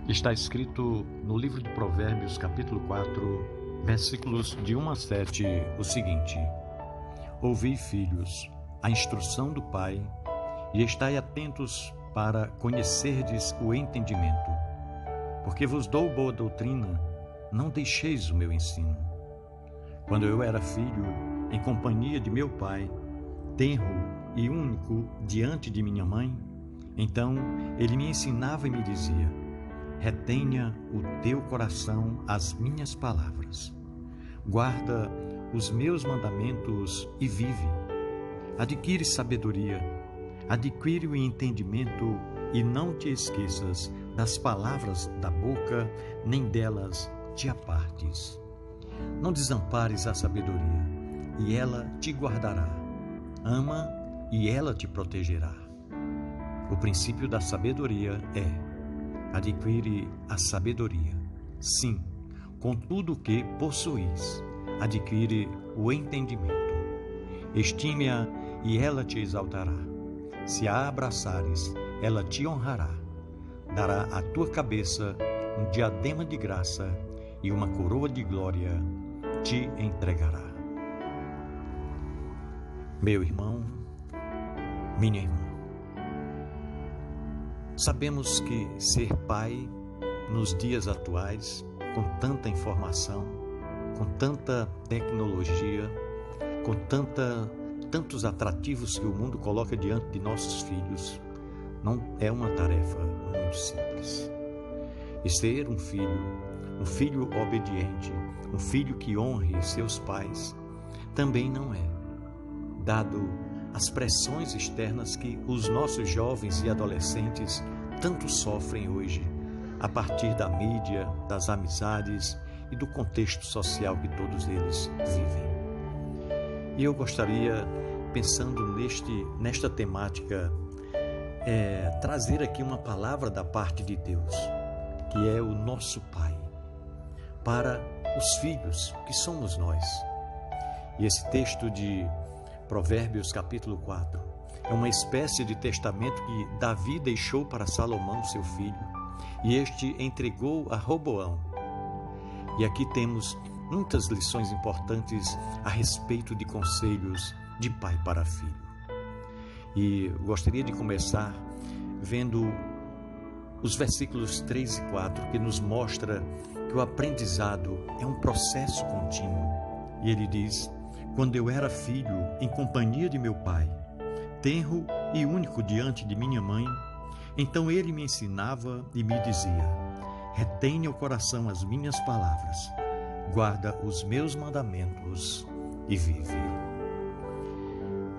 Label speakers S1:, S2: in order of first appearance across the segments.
S1: Está escrito no livro de Provérbios, capítulo 4, versículos de 1 a 7, o seguinte: Ouvi, filhos, a instrução do Pai, e estai atentos para conhecerdes o entendimento. Porque vos dou boa doutrina, não deixeis o meu ensino. Quando eu era filho, em companhia de meu pai, tenro e único diante de minha mãe, então ele me ensinava e me dizia: retenha o teu coração as minhas palavras. Guarda os meus mandamentos e vive. Adquire sabedoria, adquire o entendimento e não te esqueças das palavras da boca, nem delas te apartes. Não desampares a sabedoria, e ela te guardará. Ama, e ela te protegerá. O princípio da sabedoria é: adquire a sabedoria. Sim, com tudo o que possuís, adquire o entendimento. Estime-a, e ela te exaltará. Se a abraçares, ela te honrará. Dará à tua cabeça um diadema de graça, e uma coroa de glória te entregará. Meu irmão, minha irmã, sabemos que ser pai nos dias atuais, com tanta informação, com tanta tecnologia, com tantos atrativos que o mundo coloca diante de nossos filhos, não é uma tarefa muito simples. E ser um filho obediente, um filho que honre seus pais, também não é, dado as pressões externas que os nossos jovens e adolescentes tanto sofrem hoje, a partir da mídia, das amizades e do contexto social que todos eles vivem. E eu gostaria, pensando nesta temática, trazer aqui uma palavra da parte de Deus, que é o nosso Pai, para os filhos que somos nós. E esse texto de Provérbios capítulo 4 é uma espécie de testamento que Davi deixou para Salomão, seu filho, e este entregou a Roboão. E aqui temos muitas lições importantes a respeito de conselhos de pai para filho. E gostaria de começar vendo os versículos 3 e 4, que nos mostra que o aprendizado é um processo contínuo. E ele diz: quando eu era filho, em companhia de meu pai, tenro e único diante de minha mãe, então ele me ensinava e me dizia: retenha o coração as minhas palavras, guarda os meus mandamentos e vive.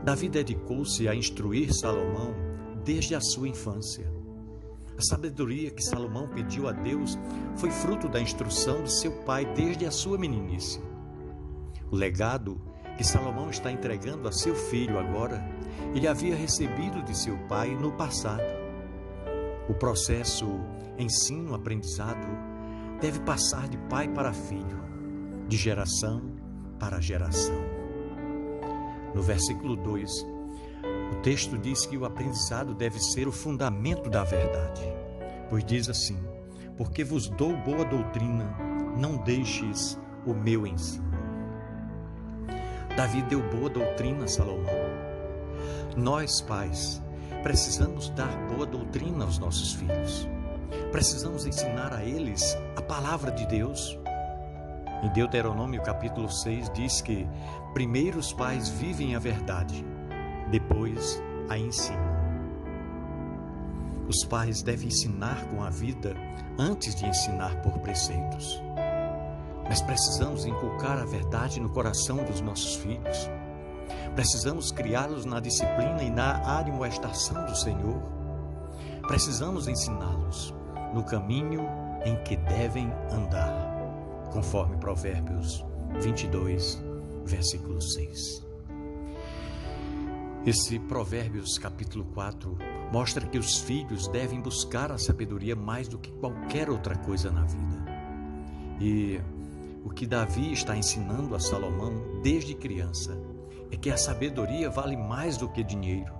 S1: Davi dedicou-se a instruir Salomão desde a sua infância. A sabedoria que Salomão pediu a Deus foi fruto da instrução de seu pai desde a sua meninice. O legado que Salomão está entregando a seu filho agora, ele havia recebido de seu pai no passado. O processo ensino-aprendizado deve passar de pai para filho, de geração para geração. No versículo 2, o texto diz que o aprendizado deve ser o fundamento da verdade, pois diz assim: porque vos dou boa doutrina, não deixes o meu ensino. Davi deu boa doutrina a Salomão. Nós, pais, precisamos dar boa doutrina aos nossos filhos. Precisamos ensinar a eles a palavra de Deus. Em Deuteronômio capítulo 6 diz que primeiro os pais vivem a verdade, depois a ensinam. Os pais devem ensinar com a vida antes de ensinar por preceitos. Mas precisamos inculcar a verdade no coração dos nossos filhos. Precisamos criá-los na disciplina e na admoestação do Senhor. Precisamos ensiná-los no caminho em que devem andar, conforme Provérbios 22, versículo 6. Esse Provérbios capítulo 4 mostra que os filhos devem buscar a sabedoria mais do que qualquer outra coisa na vida. E o que Davi está ensinando a Salomão desde criança é que a sabedoria vale mais do que dinheiro.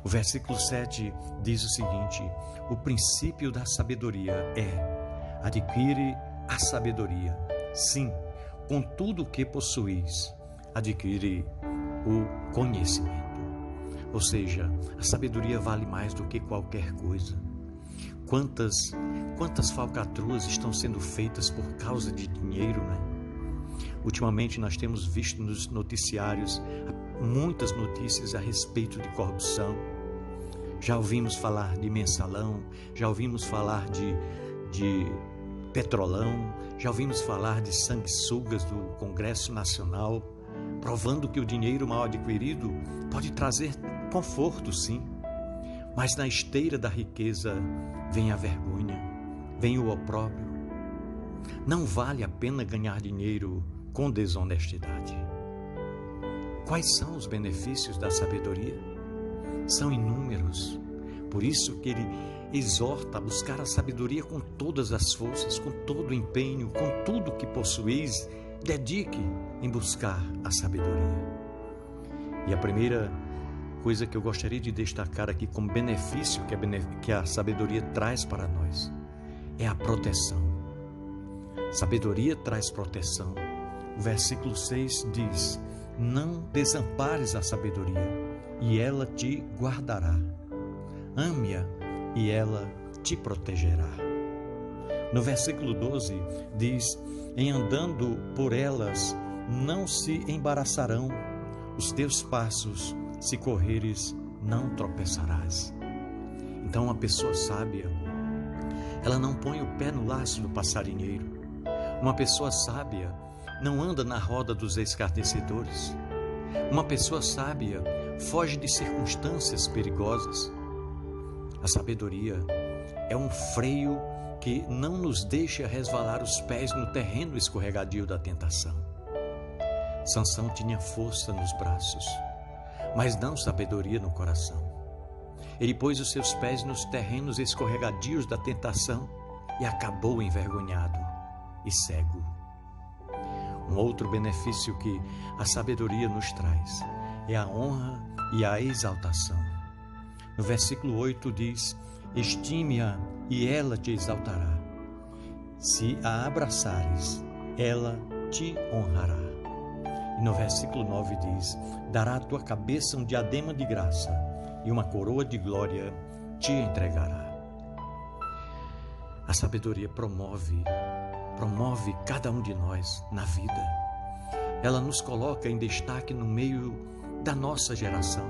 S1: O versículo 7 diz o seguinte: o princípio da sabedoria é: adquire a sabedoria. Sim, com tudo o que possuis, adquire o conhecimento. Ou seja, a sabedoria vale mais do que qualquer coisa. Quantas falcatruas estão sendo feitas por causa de dinheiro, né? Ultimamente nós temos visto nos noticiários muitas notícias a respeito de corrupção. Já ouvimos falar de mensalão, já ouvimos falar de petrolão, já ouvimos falar de sanguessugas do Congresso Nacional, provando que o dinheiro mal adquirido pode trazer conforto, sim, mas na esteira da riqueza vem a vergonha, vem o opróbrio. Não vale a pena ganhar dinheiro com desonestidade. Quais são os benefícios da sabedoria? São inúmeros. Por isso que ele exorta a buscar a sabedoria com todas as forças, com todo o empenho, com tudo que possuís, dedique em buscar a sabedoria. E a primeira coisa que eu gostaria de destacar aqui como benefício que a sabedoria traz para nós é a proteção. Sabedoria traz proteção. O versículo 6 diz: não desampares a sabedoria, e ela te guardará. Ame-a, e ela te protegerá. No versículo 12 diz: em andando por elas não se embaraçarão, os teus passos, se correres, não tropeçarás. Então, uma pessoa sábia, ela não põe o pé no laço do passarinheiro. Uma pessoa sábia não anda na roda dos escarnecedores. Uma pessoa sábia foge de circunstâncias perigosas. A sabedoria é um freio que não nos deixa resvalar os pés no terreno escorregadio da tentação. Sansão tinha força nos braços, mas não sabedoria no coração. Ele pôs os seus pés nos terrenos escorregadios da tentação e acabou envergonhado e cego. Um outro benefício que a sabedoria nos traz é a honra e a exaltação. No versículo 8 diz: estime-a e ela te exaltará. Se a abraçares, ela te honrará. E no versículo 9 diz: dará à tua cabeça um diadema de graça e uma coroa de glória te entregará. A sabedoria promove cada um de nós na vida. Ela nos coloca em destaque no meio da nossa geração.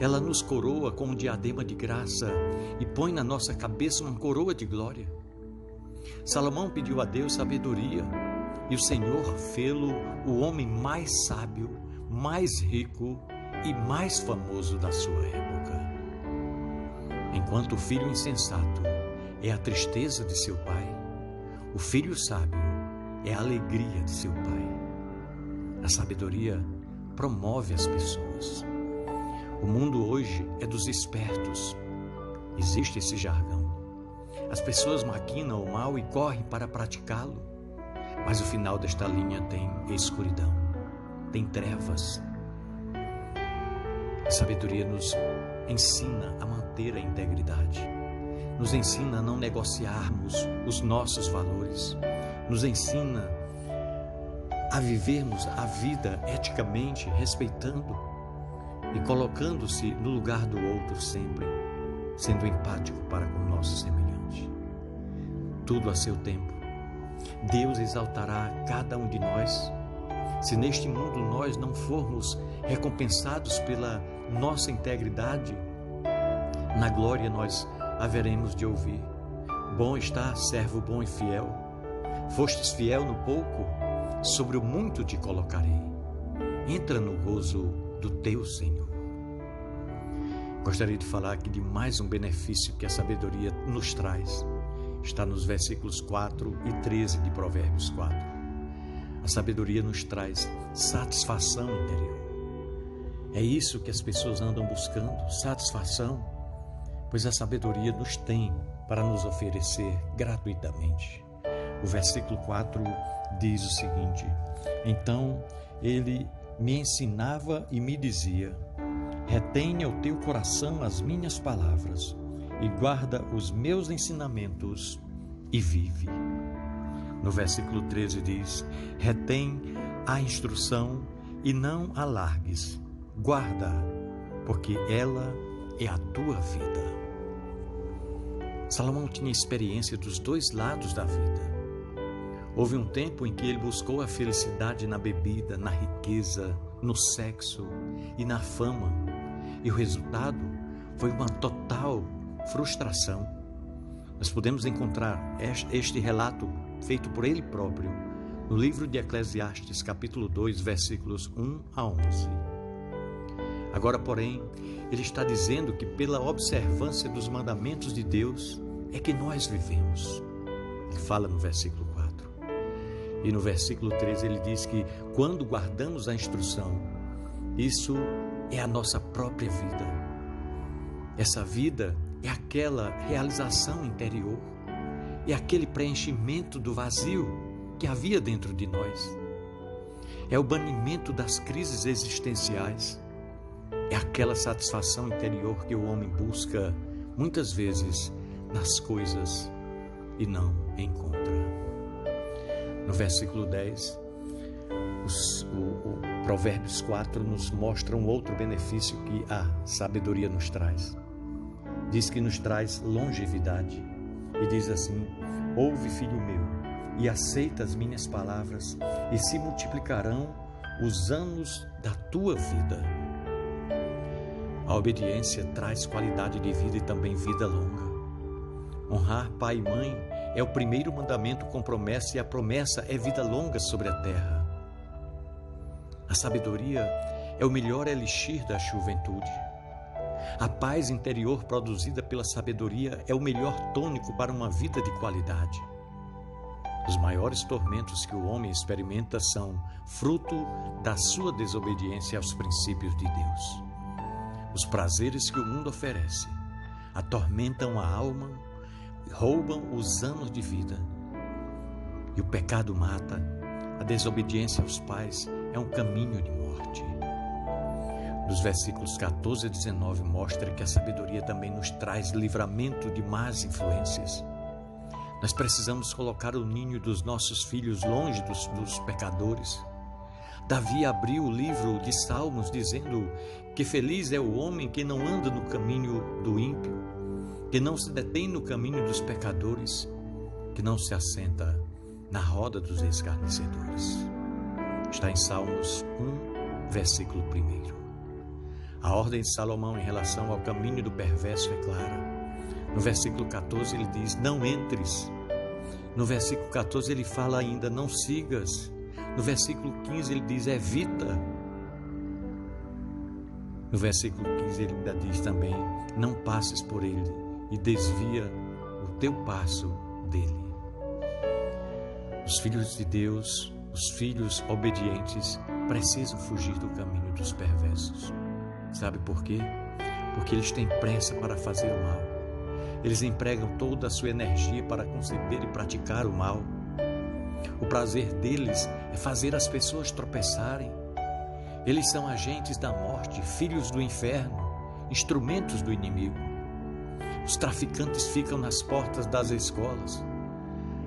S1: Ela nos coroa com um diadema de graça e põe na nossa cabeça uma coroa de glória. Salomão pediu a Deus sabedoria e o Senhor fê-lo o homem mais sábio, mais rico e mais famoso da sua época. Enquanto o filho insensato é a tristeza de seu pai, o filho sábio é a alegria de seu pai. A sabedoria promove as pessoas. O mundo hoje é dos espertos. Existe esse jargão. As pessoas maquinam o mal e correm para praticá-lo, mas o final desta linha tem escuridão, tem trevas. A sabedoria nos ensina a manter a integridade, nos ensina a não negociarmos os nossos valores, nos ensina a vivermos a vida eticamente, respeitando e colocando-se no lugar do outro sempre, sendo empático para com o nosso semelhante. Tudo a seu tempo. Deus exaltará cada um de nós. Se neste mundo nós não formos recompensados pela nossa integridade, na glória nós haveremos de ouvir: bom está, servo bom e fiel. Fostes fiel no pouco, sobre o muito te colocarei. Entra no gozo do teu Senhor. Gostaria de falar aqui de mais um benefício que a sabedoria nos traz. Está nos versículos 4 e 13 de Provérbios 4. A sabedoria nos traz satisfação interior. É isso que as pessoas andam buscando, satisfação, pois a sabedoria nos tem para nos oferecer gratuitamente. O versículo 4 diz o seguinte: então ele me ensinava e me dizia: retém ao teu coração as minhas palavras e guarda os meus ensinamentos e vive. No versículo 13 diz: retém a instrução e não a largues, guarda, porque ela é a tua vida. Salomão tinha experiência dos dois lados da vida. Houve um tempo em que ele buscou a felicidade na bebida, na riqueza, no sexo e na fama. E o resultado foi uma total frustração. Nós podemos encontrar este relato feito por ele próprio no livro de Eclesiastes, capítulo 2, versículos 1 a 11. Agora, porém, ele está dizendo que pela observância dos mandamentos de Deus é que nós vivemos. Ele fala no versículo 4. E no versículo 13 ele diz que quando guardamos a instrução, isso é a nossa própria vida. Essa vida é aquela realização interior, é aquele preenchimento do vazio que havia dentro de nós. É o banimento das crises existenciais. É aquela satisfação interior que o homem busca muitas vezes nas coisas e não encontra. No versículo 10, o Provérbios 4 nos mostra um outro benefício que a sabedoria nos traz. Diz que nos traz longevidade e diz assim: ouve, filho meu, e aceita as minhas palavras, e se multiplicarão os anos da tua vida. A obediência traz qualidade de vida e também vida longa. Honrar pai e mãe é o primeiro mandamento com promessa, e a promessa é vida longa sobre a terra. A sabedoria é o melhor elixir da juventude. A paz interior produzida pela sabedoria é o melhor tônico para uma vida de qualidade. Os maiores tormentos que o homem experimenta são fruto da sua desobediência aos princípios de Deus. Os prazeres que o mundo oferece atormentam a alma, roubam os anos de vida. E o pecado mata. A desobediência aos pais é um caminho de morte. Nos versículos 14 a 19 mostra que a sabedoria também nos traz livramento de más influências. Nós precisamos colocar o ninho dos nossos filhos longe dos pecadores. Davi abriu o livro de Salmos dizendo que feliz é o homem que não anda no caminho do ímpio, que não se detém no caminho dos pecadores, que não se assenta na roda dos escarnecedores. Está em Salmos 1, versículo 1. A ordem de Salomão em relação ao caminho do perverso é clara. No versículo 14 ele diz: não entres. No versículo 14 ele fala ainda: não sigas. No versículo 15 ele diz: evita. No versículo 15 ele ainda diz também: não passes por ele e desvia o teu passo dele. Os filhos de Deus, os filhos obedientes, precisam fugir do caminho dos perversos. Sabe por quê? Porque eles têm pressa para fazer o mal. Eles empregam toda a sua energia para conceber e praticar o mal. O prazer deles é fazer as pessoas tropeçarem. Eles são agentes da morte, filhos do inferno, instrumentos do inimigo. Os traficantes ficam nas portas das escolas,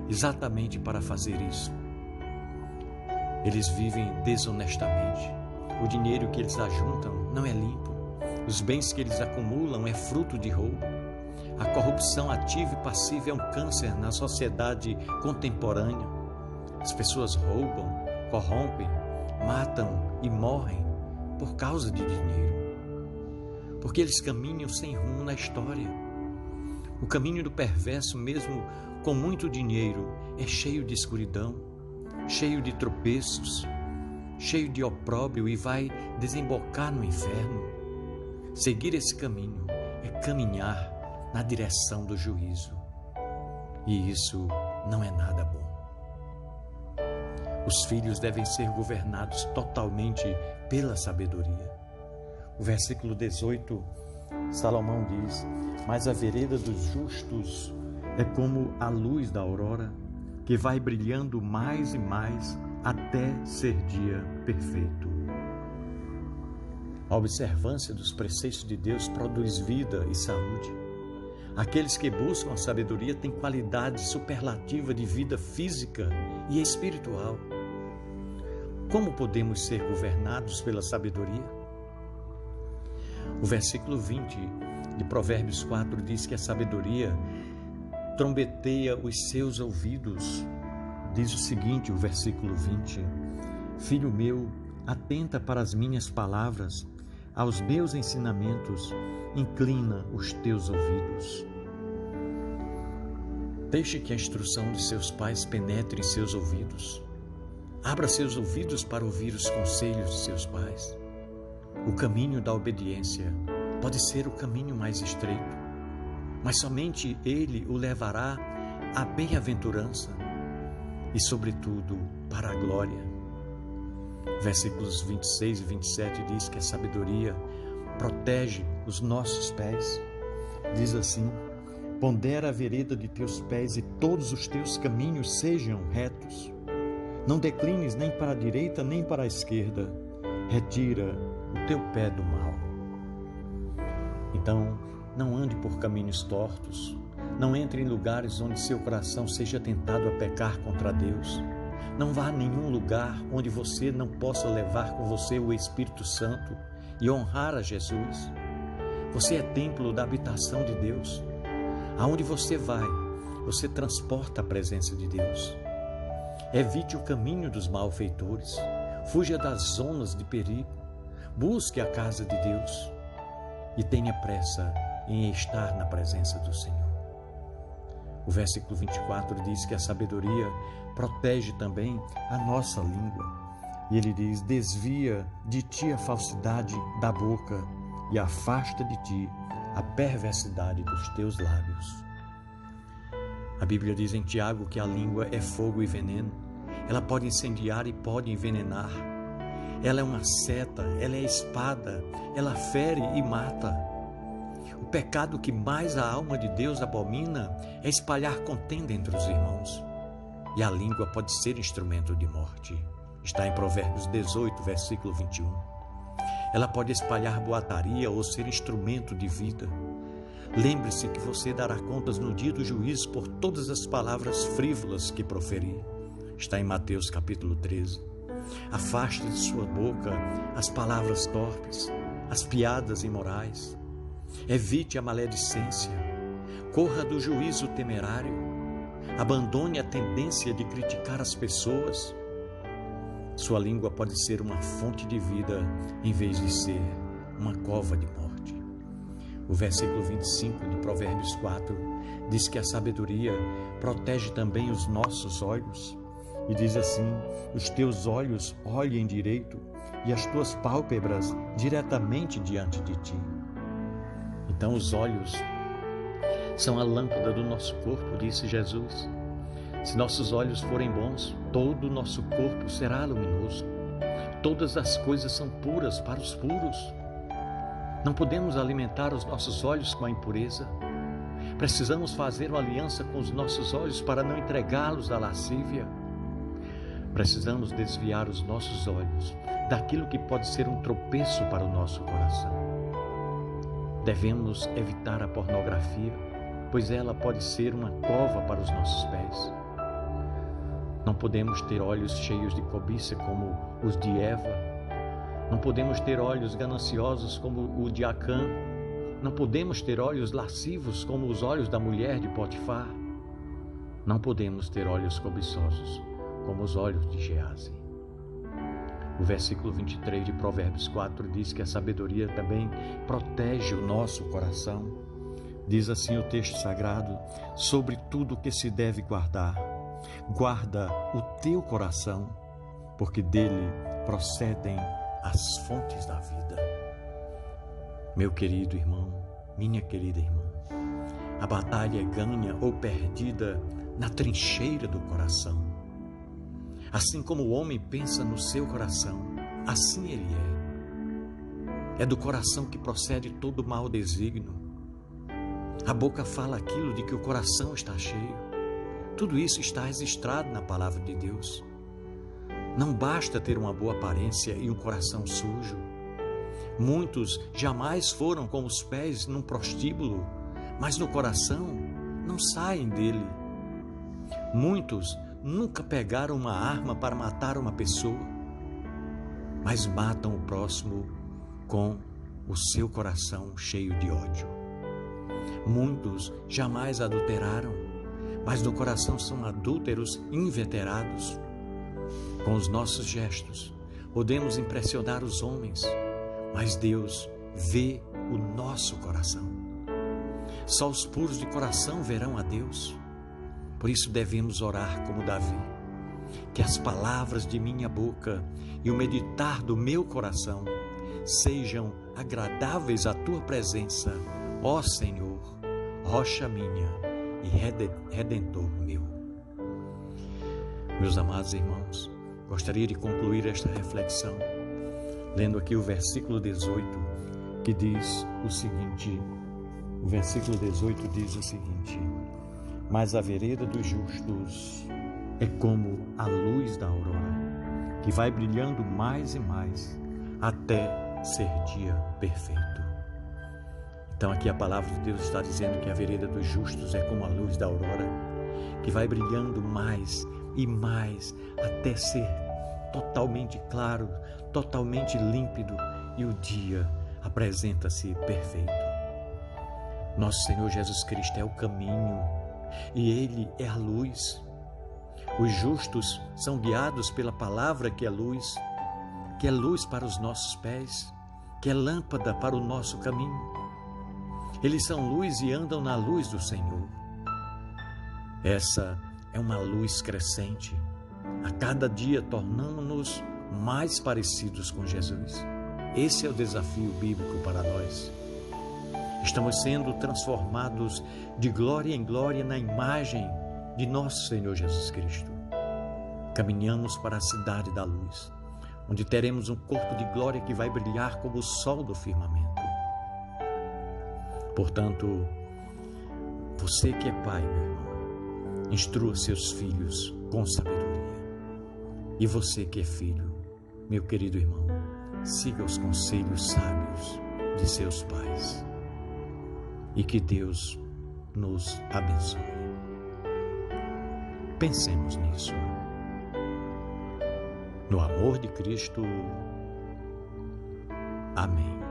S1: exatamente para fazer isso. Eles vivem desonestamente. O dinheiro que eles ajuntam não é limpo. Os bens que eles acumulam é fruto de roubo. A corrupção ativa e passiva é um câncer na sociedade contemporânea. As pessoas roubam, corrompem, matam e morrem por causa de dinheiro. Porque eles caminham sem rumo na história. O caminho do perverso, mesmo com muito dinheiro, é cheio de escuridão, cheio de tropeços, cheio de opróbrio e vai desembocar no inferno. Seguir esse caminho é caminhar na direção do juízo. E isso não é nada bom. Os filhos devem ser governados totalmente pela sabedoria. O versículo 18, Salomão diz: mas a vereda dos justos é como a luz da aurora, que vai brilhando mais e mais até ser dia perfeito. A observância dos preceitos de Deus produz vida e saúde. Aqueles que buscam a sabedoria têm qualidade superlativa de vida física e espiritual. Como podemos ser governados pela sabedoria? O versículo 20 de Provérbios 4 diz que a sabedoria trombeteia os seus ouvidos. Diz o seguinte, o versículo 20: Filho meu, atenta para as minhas palavras, aos meus ensinamentos, inclina os teus ouvidos. Deixe que a instrução de seus pais penetre em seus ouvidos. Abra seus ouvidos para ouvir os conselhos de seus pais. O caminho da obediência pode ser o caminho mais estreito, mas somente ele o levará à bem-aventurança e, sobretudo, para a glória. Versículos 26 e 27 diz que a sabedoria protege os nossos pés. Diz assim: Pondera a vereda de teus pés e todos os teus caminhos sejam retos. Não declines nem para a direita nem para a esquerda. Retira o teu pé do mal. Então, não ande por caminhos tortos. Não entre em lugares onde seu coração seja tentado a pecar contra Deus. Não vá a nenhum lugar onde você não possa levar com você o Espírito Santo e honrar a Jesus. Você é templo da habitação de Deus. Aonde você vai, você transporta a presença de Deus. Evite o caminho dos malfeitores. Fuja das zonas de perigo. Busque a casa de Deus e tenha pressa em estar na presença do Senhor. O versículo 24 diz que a sabedoria protege também a nossa língua. E ele diz: Desvia de ti a falsidade da boca e afasta de ti a perversidade dos teus lábios. A Bíblia diz em Tiago que a língua é fogo e veneno. Ela pode incendiar e pode envenenar. Ela é uma seta, ela é espada, ela fere e mata. O pecado que mais a alma de Deus abomina é espalhar contenda entre os irmãos. E a língua pode ser instrumento de morte. Está em Provérbios 18, versículo 21. Ela pode espalhar boataria ou ser instrumento de vida. Lembre-se que você dará contas no dia do juízo por todas as palavras frívolas que proferir. Está em Mateus capítulo 13. Afaste de sua boca as palavras torpes, as piadas imorais. Evite a maledicência. Corra do juízo temerário. Abandone a tendência de criticar as pessoas. Sua língua pode ser uma fonte de vida em vez de ser uma cova de morte. O versículo 25 de Provérbios 4 diz que a sabedoria protege também os nossos olhos. E diz assim: Os teus olhos olhem direito e as tuas pálpebras diretamente diante de ti. Então os olhos são a lâmpada do nosso corpo, disse Jesus. Se nossos olhos forem bons, todo o nosso corpo será luminoso. Todas as coisas são puras para os puros. Não podemos alimentar os nossos olhos com a impureza. Precisamos fazer uma aliança com os nossos olhos para não entregá-los à lascívia. Precisamos desviar os nossos olhos daquilo que pode ser um tropeço para o nosso coração. Devemos evitar a pornografia, pois ela pode ser uma cova para os nossos pés. Não podemos ter olhos cheios de cobiça como os de Eva. Não podemos ter olhos gananciosos como o de Acã. Não podemos ter olhos lascivos como os olhos da mulher de Potifar. Não podemos ter olhos cobiçosos como os olhos de Geazi. O versículo 23 de Provérbios 4 diz que a sabedoria também protege o nosso coração. Diz assim o texto sagrado: sobre tudo que se deve guardar, guarda o teu coração, porque dele procedem as fontes da vida. Meu querido irmão, minha querida irmã, a batalha é ganha ou perdida na trincheira do coração. Assim como o homem pensa no seu coração, assim ele é. É do coração que procede todo mau desígnio. A boca fala aquilo de que o coração está cheio. Tudo isso está registrado na palavra de Deus. Não basta ter uma boa aparência e um coração sujo. Muitos jamais foram com os pés num prostíbulo, mas no coração não saem dele. Muitos nunca pegaram uma arma para matar uma pessoa, mas matam o próximo com o seu coração cheio de ódio. Muitos jamais adulteraram, mas no coração são adúlteros inveterados. Com os nossos gestos, podemos impressionar os homens, mas Deus vê o nosso coração. Só os puros de coração verão a Deus. Por isso devemos orar como Davi, que as palavras de minha boca e o meditar do meu coração sejam agradáveis à tua presença, ó Senhor, rocha minha e redentor meu. Meus amados irmãos, gostaria de concluir esta reflexão lendo aqui o versículo 18, que diz o seguinte. O versículo 18 diz o seguinte: mas a vereda dos justos é como a luz da aurora, que vai brilhando mais e mais até ser dia perfeito. Então aqui a palavra de Deus está dizendo que a vereda dos justos é como a luz da aurora, que vai brilhando mais e mais até ser totalmente claro, totalmente límpido, e o dia apresenta-se perfeito. Nosso Senhor Jesus Cristo é o caminho e Ele é a luz. Os justos são guiados pela palavra que é luz para os nossos pés, que é lâmpada para o nosso caminho. Eles são luz e andam na luz do Senhor. Essa é uma luz crescente. A cada dia tornamos-nos mais parecidos com Jesus. Esse é o desafio bíblico para nós. Estamos sendo transformados de glória em glória na imagem de nosso Senhor Jesus Cristo. Caminhamos para a cidade da luz, onde teremos um corpo de glória que vai brilhar como o sol do firmamento. Portanto, você que é pai, meu irmão, instrua seus filhos com sabedoria. E você que é filho, meu querido irmão, siga os conselhos sábios de seus pais. E que Deus nos abençoe. Pensemos nisso. No amor de Cristo. Amém.